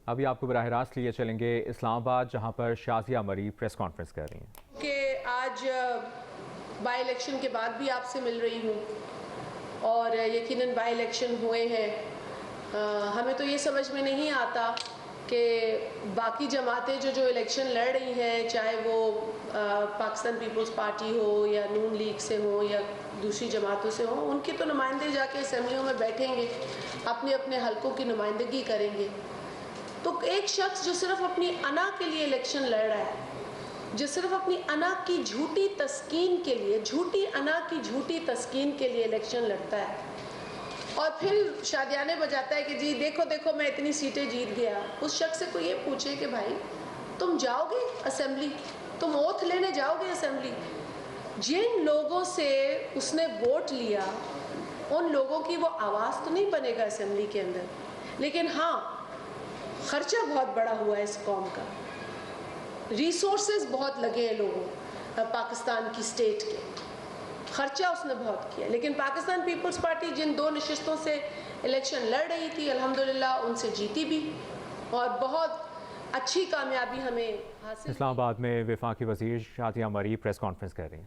ابھی آپ کو براہ راست لیے چلیں گے اسلام آباد، جہاں پر شازیہ مری پریس کانفرنس کر رہی ہیں کہ آج بائی الیکشن کے بعد بھی آپ سے مل رہی ہوں اور یقیناً بائی الیکشن ہوئے ہیں. ہمیں تو یہ سمجھ میں نہیں آتا کہ باقی جماعتیں جو الیکشن لڑ رہی ہیں، چاہے وہ پاکستان پیپلز پارٹی ہو یا نون لیگ سے ہوں یا دوسری جماعتوں سے ہوں، ان کے تو نمائندے جا کے اسمبلیوں میں بیٹھیں گے، اپنے اپنے حلقوں کی نمائندگی کریں گے. تو ایک شخص جو صرف اپنی انا کے لیے الیکشن لڑ رہا ہے، جو صرف اپنی انا کی جھوٹی تسکین کے لیے، جھوٹی انا کی جھوٹی تسکین کے لیے الیکشن لڑتا ہے اور پھر شادیانے بجاتا ہے کہ جی دیکھو دیکھو میں اتنی سیٹیں جیت گیا. اس شخص سے کوئی یہ پوچھے کہ بھائی تم جاؤ گے اسمبلی، تم اوتھ لینے جاؤ گے اسمبلی؟ جن لوگوں سے اس نے ووٹ لیا ان لوگوں کی وہ آواز تو نہیں بنے گا اسمبلی کے اندر، لیکن ہاں خرچہ بہت بڑا ہوا ہے اس قوم کا، ریسورسز بہت لگے ہیں لوگوں پاکستان کی اسٹیٹ کے، خرچہ اس نے بہت کیا. لیکن پاکستان پیپلز پارٹی جن 2 نشستوں سے الیکشن لڑ رہی تھی، الحمدللہ ان سے جیتی بھی اور بہت اچھی کامیابی ہمیں حاصل. اسلام آباد میں وفاقی وزیر شازیہ مری پریس کانفرنس کر رہی ہیں.